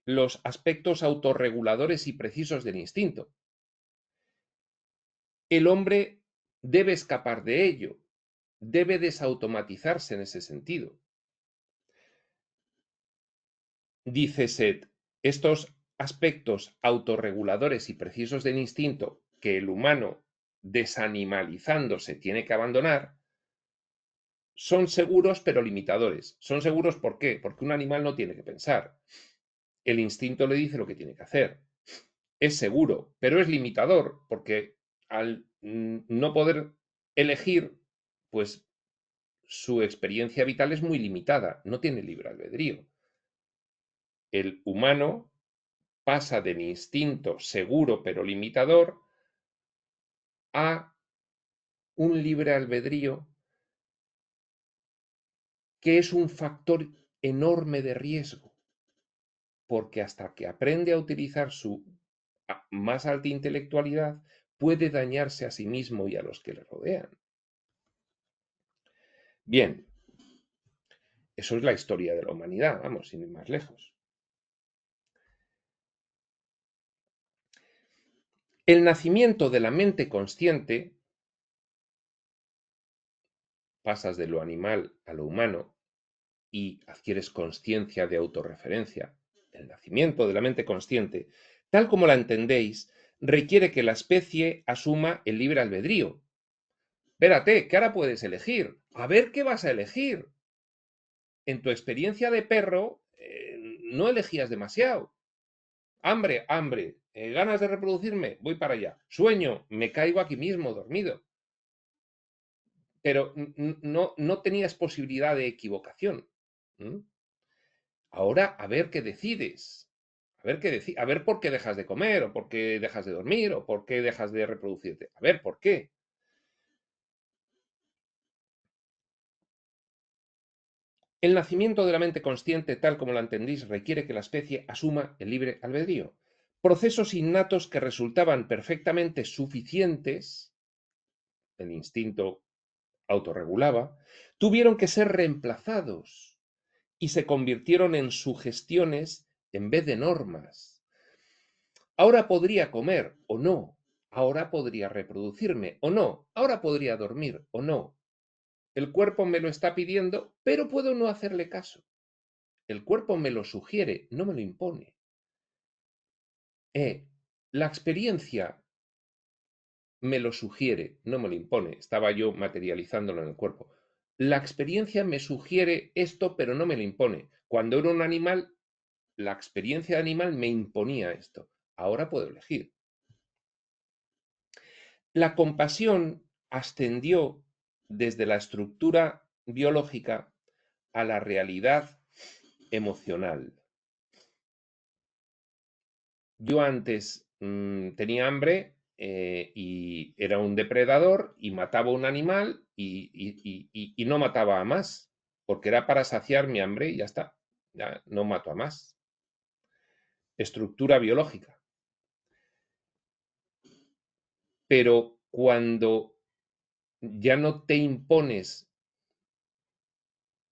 Speaker 2: los aspectos autorreguladores y precisos del instinto. El hombre debe escapar de ello, debe desautomatizarse en ese sentido. Dice Seth, estos aspectos autorreguladores y precisos del instinto que el humano, desanimalizándose, tiene que abandonar, son seguros pero limitadores. Son seguros, ¿por qué? Porque un animal no tiene que pensar. El instinto le dice lo que tiene que hacer. Es seguro, pero es limitador, porque al no poder elegir, pues su experiencia vital es muy limitada, no tiene libre albedrío. El humano pasa del instinto seguro pero limitador a un libre albedrío que es un factor enorme de riesgo, porque hasta que aprende a utilizar su más alta intelectualidad, puede dañarse a sí mismo y a los que le rodean. Bien, eso es la historia de la humanidad, vamos, sin ir más lejos. El nacimiento de la mente consciente, pasas de lo animal a lo humano y adquieres conciencia de autorreferencia. El nacimiento de la mente consciente, tal como la entendéis, requiere que la especie asuma el libre albedrío. Espérate, que ahora puedes elegir. A ver qué vas a elegir. En tu experiencia de perro, no elegías demasiado. Hambre, hambre. Ganas de reproducirme, voy para allá. Sueño, me caigo aquí mismo, dormido. Pero no tenías posibilidad de equivocación. ¿Mm? Ahora, a ver qué decides. A ver por qué dejas de comer, o por qué dejas de dormir, o por qué dejas de reproducirte. A ver por qué. El nacimiento de la mente consciente, tal como la entendís, requiere que la especie asuma el libre albedrío. Procesos innatos que resultaban perfectamente suficientes, el instinto autorregulaba, tuvieron que ser reemplazados y se convirtieron en sugestiones en vez de normas. Ahora podría comer o no, ahora podría reproducirme o no, ahora podría dormir o no. El cuerpo me lo está pidiendo, pero puedo no hacerle caso. El cuerpo me lo sugiere, no me lo impone. La experiencia me lo sugiere, no me lo impone. Estaba yo materializándolo en el cuerpo. La experiencia me sugiere esto, pero no me lo impone. Cuando era un animal, la experiencia de animal me imponía esto. Ahora puedo elegir. La compasión ascendió desde la estructura biológica a la realidad emocional. Yo antes tenía hambre y era un depredador y mataba un animal y no mataba a más, porque era para saciar mi hambre y ya está. Ya no mato a más. Estructura biológica. Pero cuando ya no te impones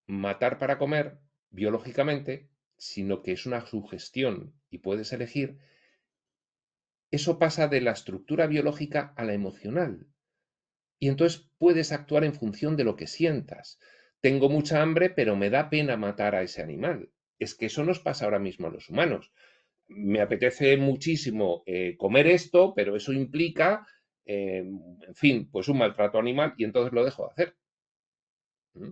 Speaker 2: matar para comer biológicamente, sino que es una sugestión y puedes elegir, eso pasa de la estructura biológica a la emocional. Y entonces puedes actuar en función de lo que sientas. Tengo mucha hambre, pero me da pena matar a ese animal. Es que eso nos pasa ahora mismo a los humanos. Me apetece muchísimo comer esto, pero eso implica, en fin, pues un maltrato animal y entonces lo dejo de hacer. ¿Mm?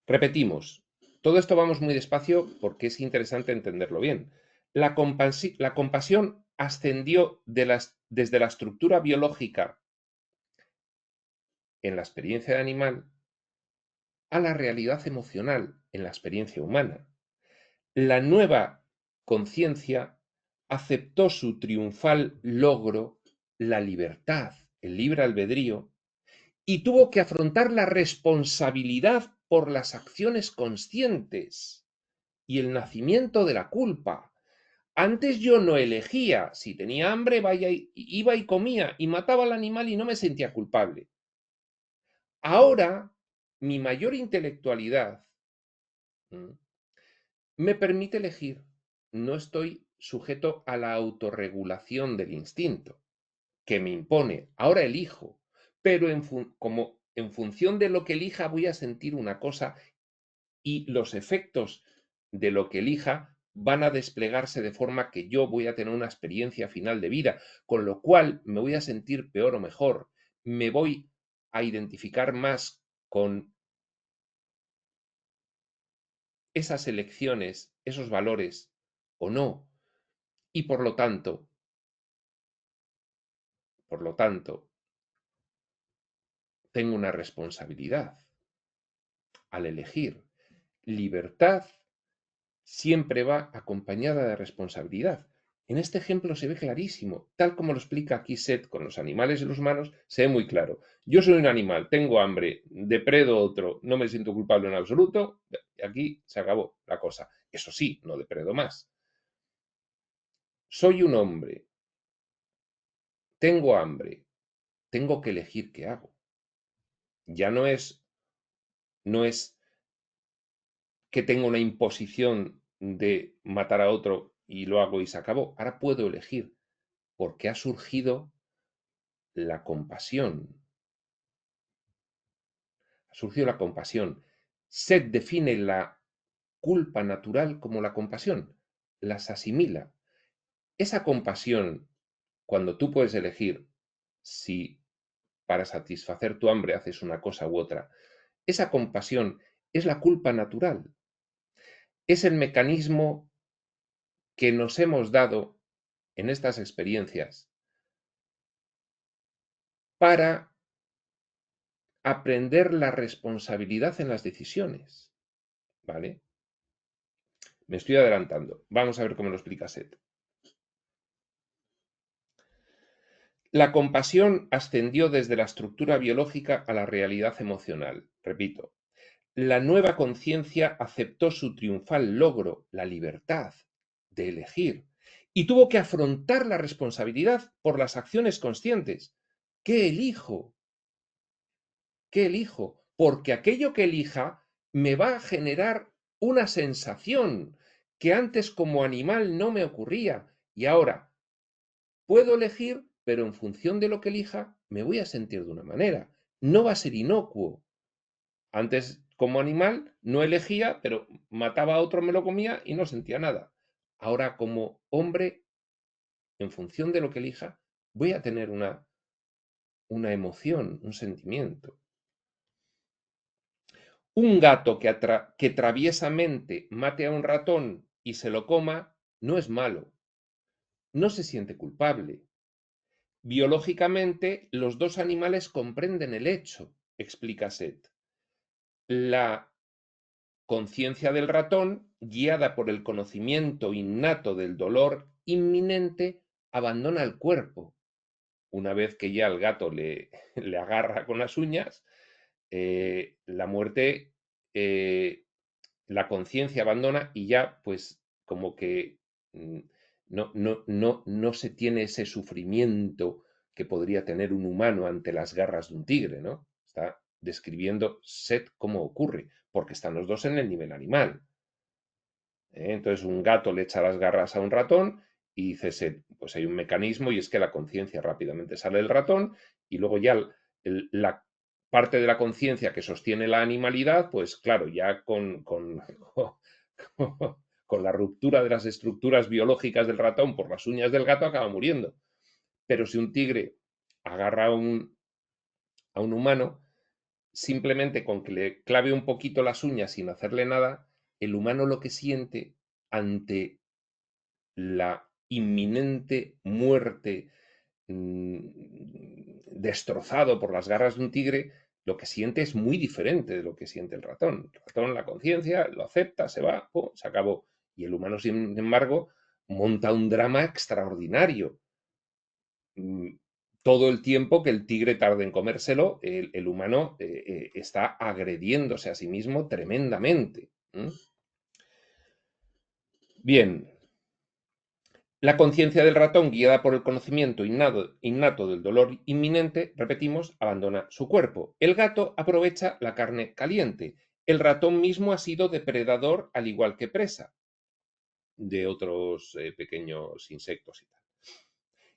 Speaker 2: Repetimos, todo esto vamos muy despacio porque es interesante entenderlo bien. La compasión ascendió desde la estructura biológica en la experiencia de animal a la realidad emocional en la experiencia humana. La nueva conciencia aceptó su triunfal logro, la libertad, el libre albedrío, y tuvo que afrontar la responsabilidad por las acciones conscientes y el nacimiento de la culpa. Antes yo no elegía, si tenía hambre iba y comía y mataba al animal y no me sentía culpable. Ahora mi mayor intelectualidad me permite elegir. No estoy sujeto a la autorregulación del instinto que me impone. Ahora elijo, pero como en función de lo que elija voy a sentir una cosa y los efectos de lo que elija van a desplegarse de forma que yo voy a tener una experiencia final de vida, con lo cual me voy a sentir peor o mejor. Me voy a identificar más con esas elecciones, esos valores o no. Y por lo tanto, tengo una responsabilidad al elegir. Libertad siempre va acompañada de responsabilidad. En este ejemplo se ve clarísimo, tal como lo explica aquí Seth con los animales y los humanos, se ve muy claro. Yo soy un animal, tengo hambre, depredo otro, no me siento culpable en absoluto, y aquí se acabó la cosa. Eso sí, no depredo más. Soy un hombre, tengo hambre, tengo que elegir qué hago. Ya no es que tengo una imposición de matar a otro y lo hago y se acabó. Ahora puedo elegir, porque ha surgido la compasión. Ha surgido la compasión. Seth define la culpa natural como la compasión, las asimila. Esa compasión, cuando tú puedes elegir si para satisfacer tu hambre haces una cosa u otra, esa compasión es la culpa natural. Es el mecanismo que nos hemos dado en estas experiencias para aprender la responsabilidad en las decisiones, ¿vale? Me estoy adelantando. Vamos a ver cómo lo explica Seth. La compasión ascendió desde la estructura biológica a la realidad emocional. Repito, la nueva conciencia aceptó su triunfal logro, la libertad de elegir, y tuvo que afrontar la responsabilidad por las acciones conscientes. ¿Qué elijo? ¿Qué elijo? Porque aquello que elija me va a generar una sensación que antes como animal no me ocurría. Y ahora puedo elegir, pero en función de lo que elija, me voy a sentir de una manera. No va a ser inocuo. Antes, como animal, no elegía, pero mataba a otro, me lo comía y no sentía nada. Ahora, como hombre, en función de lo que elija, voy a tener una emoción, un sentimiento. Un gato que traviesamente mate a un ratón y se lo coma no es malo, no se siente culpable. Biológicamente, los dos animales comprenden el hecho, explica Seth. La conciencia del ratón, guiada por el conocimiento innato del dolor inminente, abandona el cuerpo. Una vez que ya el gato le agarra con las uñas, la muerte, la conciencia abandona y ya pues como que no se tiene ese sufrimiento que podría tener un humano ante las garras de un tigre, ¿no? Está describiendo Seth cómo ocurre, porque están los dos en el nivel animal. Entonces un gato le echa las garras a un ratón y dice Seth, pues hay un mecanismo y es que la conciencia rápidamente sale del ratón y luego ya la parte de la conciencia que sostiene la animalidad, pues claro, ya con la ruptura de las estructuras biológicas del ratón por las uñas del gato acaba muriendo. Pero si un tigre agarra a un humano, simplemente con que le clave un poquito las uñas sin hacerle nada, el humano lo que siente ante la inminente muerte, destrozado por las garras de un tigre, lo que siente es muy diferente de lo que siente el ratón. El ratón, la conciencia, lo acepta, se va, ¡pum!, se acabó. Y el humano, sin embargo, monta un drama extraordinario. Todo el tiempo que el tigre tarde en comérselo, el humano está agrediéndose a sí mismo tremendamente. Bien, la conciencia del ratón, guiada por el conocimiento innato del dolor inminente, repetimos, abandona su cuerpo. El gato aprovecha la carne caliente. El ratón mismo ha sido depredador al igual que presa de otros pequeños insectos y tal.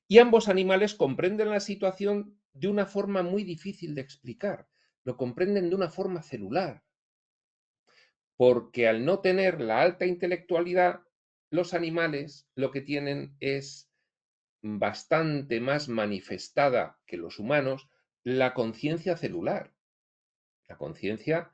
Speaker 2: Y ambos animales comprenden la situación de una forma muy difícil de explicar. Lo comprenden de una forma celular, porque al no tener la alta intelectualidad, los animales lo que tienen es bastante más manifestada que los humanos la conciencia celular. La conciencia,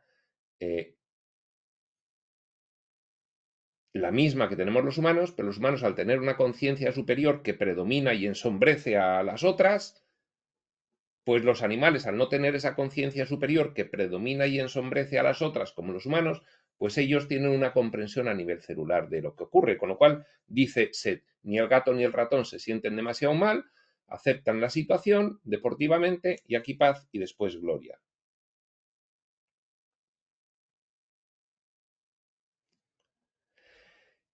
Speaker 2: la misma que tenemos los humanos, pero los humanos al tener una conciencia superior que predomina y ensombrece a las otras, pues los animales al no tener esa conciencia superior que predomina y ensombrece a las otras como los humanos, pues ellos tienen una comprensión a nivel celular de lo que ocurre, con lo cual dice Seth, ni el gato ni el ratón se sienten demasiado mal, aceptan la situación deportivamente y aquí paz y después gloria.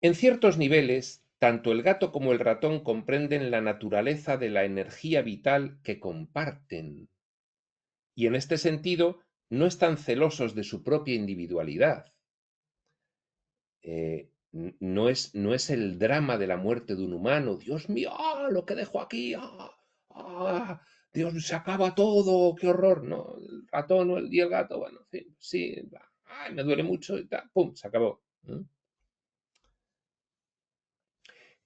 Speaker 2: En ciertos niveles, tanto el gato como el ratón comprenden la naturaleza de la energía vital que comparten. Y en este sentido, no están celosos de su propia individualidad. No es el drama de la muerte de un humano. Dios mío, lo que dejo aquí, Dios, se acaba todo, qué horror. No, el ratón y el gato, bueno, en fin, sí, ay, me duele mucho y tal, pum, se acabó.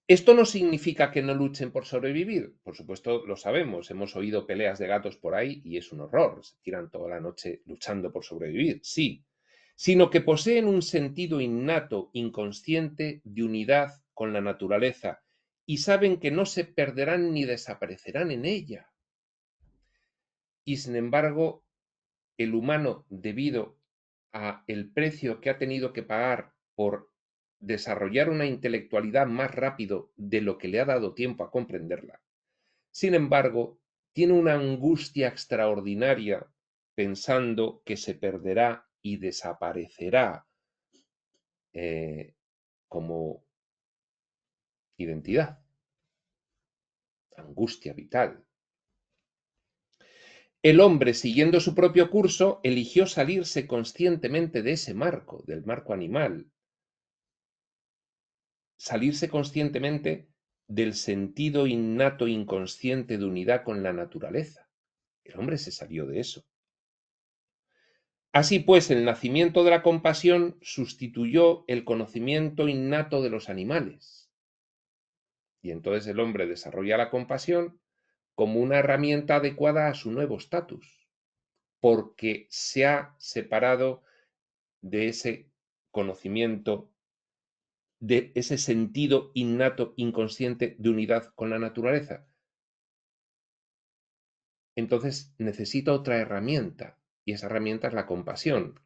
Speaker 2: Esto no significa que no luchen por sobrevivir. Por supuesto, lo sabemos. Hemos oído peleas de gatos por ahí y es un horror. Se tiran toda la noche luchando por sobrevivir. Sí. Sino que poseen un sentido innato, inconsciente, de unidad con la naturaleza y saben que no se perderán ni desaparecerán en ella. Y sin embargo, el humano, debido a el precio que ha tenido que pagar por desarrollar una intelectualidad más rápido de lo que le ha dado tiempo a comprenderla, sin embargo, tiene una angustia extraordinaria pensando que se perderá y desaparecerá como identidad. Angustia vital. El hombre, siguiendo su propio curso, eligió salirse conscientemente de ese marco, del marco animal, salirse conscientemente del sentido innato inconsciente de unidad con la naturaleza. El hombre se salió de eso. Así pues, el nacimiento de la compasión sustituyó el conocimiento innato de los animales. Y entonces el hombre desarrolla la compasión como una herramienta adecuada a su nuevo estatus, porque se ha separado de ese conocimiento, de ese sentido innato, inconsciente de unidad con la naturaleza. Entonces necesita otra herramienta, y esa herramienta es la compasión.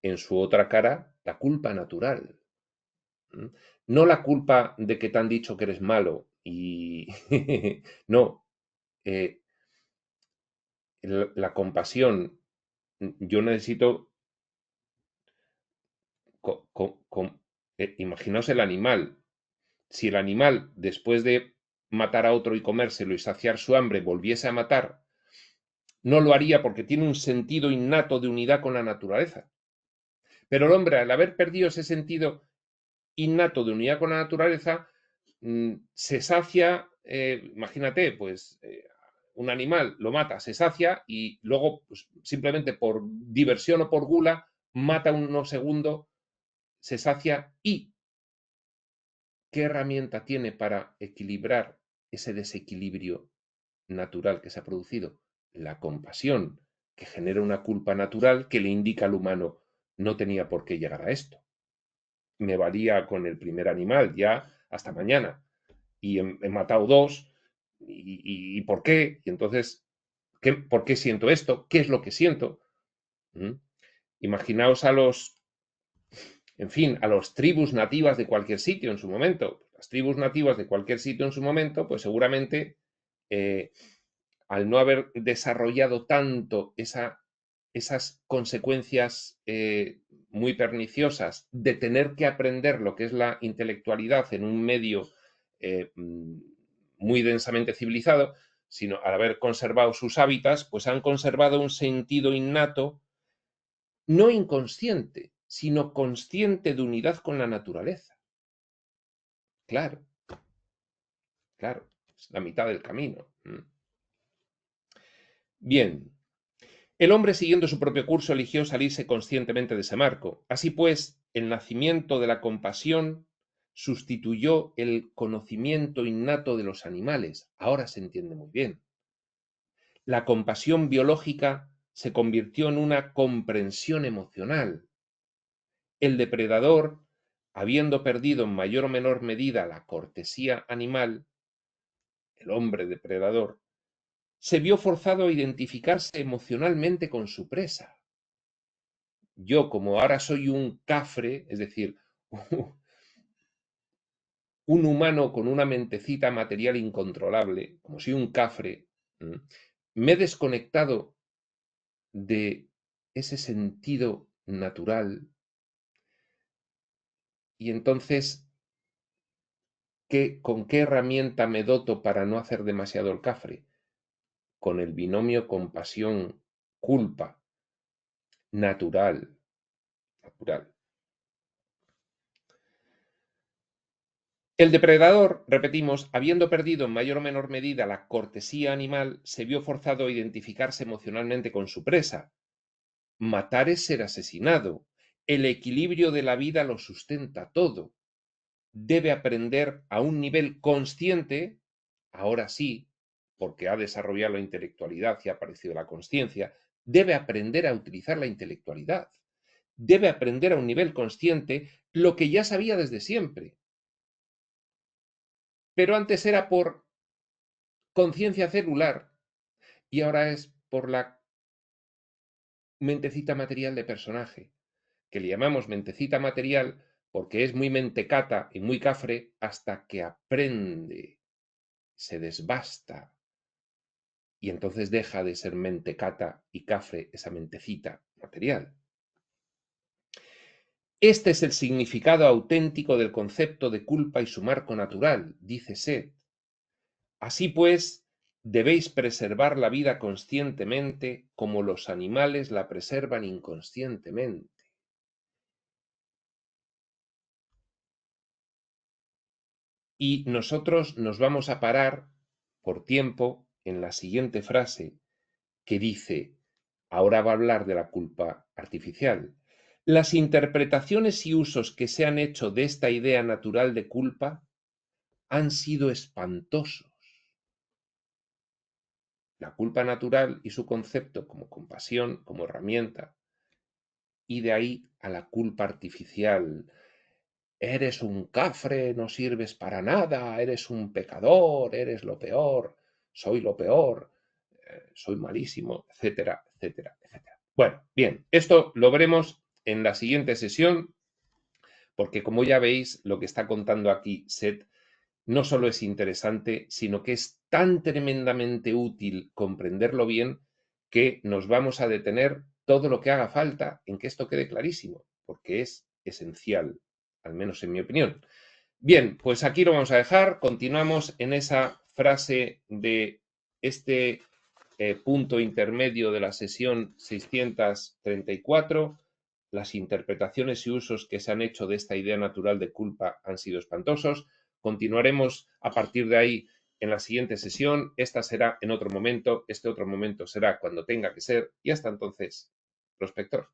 Speaker 2: En su otra cara, la culpa natural. No la culpa de que te han dicho que eres malo y no, la compasión. Yo necesito, imaginaos el animal. Si el animal, después de matar a otro y comérselo y saciar su hambre, volviese a matar, no lo haría porque tiene un sentido innato de unidad con la naturaleza. Pero el hombre, al haber perdido ese sentido innato de unidad con la naturaleza, se sacia, imagínate, pues un animal lo mata, se sacia y luego, pues, simplemente por diversión o por gula, mata unos segundos, se sacia y ¿qué herramienta tiene para equilibrar ese desequilibrio natural que se ha producido? La compasión, que genera una culpa natural que le indica al humano, no tenía por qué llegar a esto. Me valía con el primer animal, ya hasta mañana. Y he matado dos, y ¿por qué? Y entonces, ¿por qué siento esto? ¿Qué es lo que siento? Imaginaos en fin, a las tribus nativas de cualquier sitio en su momento. Las tribus nativas de cualquier sitio en su momento, pues seguramente, al no haber desarrollado tanto esas consecuencias muy perniciosas de tener que aprender lo que es la intelectualidad en un medio muy densamente civilizado, sino al haber conservado sus hábitats, pues han conservado un sentido innato, no inconsciente, sino consciente de unidad con la naturaleza. Claro, claro, es la mitad del camino. Bien, el hombre, siguiendo su propio curso, eligió salirse conscientemente de ese marco. Así pues, el nacimiento de la compasión sustituyó el conocimiento innato de los animales. Ahora se entiende muy bien. La compasión biológica se convirtió en una comprensión emocional. El depredador, habiendo perdido en mayor o menor medida la cortesía animal, el hombre depredador, se vio forzado a identificarse emocionalmente con su presa. Yo, como ahora soy un cafre, es decir, un humano con una mentecita material incontrolable, como soy un cafre, me he desconectado de ese sentido natural y entonces ¿Con qué herramienta me doto para no hacer demasiado el cafre? Con el binomio compasión-culpa, natural. El depredador, repetimos, habiendo perdido en mayor o menor medida la cortesía animal, se vio forzado a identificarse emocionalmente con su presa. Matar es ser asesinado. El equilibrio de la vida lo sustenta todo. Debe aprender a un nivel consciente, ahora sí, porque ha desarrollado la intelectualidad y ha aparecido la consciencia, debe aprender a utilizar la intelectualidad. Debe aprender a un nivel consciente lo que ya sabía desde siempre. Pero antes era por conciencia celular y ahora es por la mentecita material de personaje, que le llamamos mentecita material porque es muy mentecata y muy cafre hasta que aprende, se desbasta y entonces deja de ser mentecata y cafre esa mentecita material. Este es el significado auténtico del concepto de culpa y su marco natural, dice Seth. Así pues, debéis preservar la vida conscientemente como los animales la preservan inconscientemente. Y nosotros nos vamos a parar por tiempo en la siguiente frase que dice, ahora va a hablar de la culpa artificial. Las interpretaciones y usos que se han hecho de esta idea natural de culpa han sido espantosos. La culpa natural y su concepto como compasión, como herramienta, y de ahí a la culpa artificial. Eres un cafre, no sirves para nada, eres un pecador, eres lo peor, soy lo peor, soy malísimo, etcétera, etcétera, etcétera. Bueno, bien, esto lo veremos en la siguiente sesión, porque como ya veis, lo que está contando aquí Seth no solo es interesante, sino que es tan tremendamente útil comprenderlo bien que nos vamos a detener todo lo que haga falta en que esto quede clarísimo, porque es esencial, al menos en mi opinión. Bien, pues aquí lo vamos a dejar. Continuamos en esa frase de este punto intermedio de la sesión 634. Las interpretaciones y usos que se han hecho de esta idea natural de culpa han sido espantosos. Continuaremos a partir de ahí en la siguiente sesión. Esta será en otro momento. Este otro momento será cuando tenga que ser. Y hasta entonces, prospector.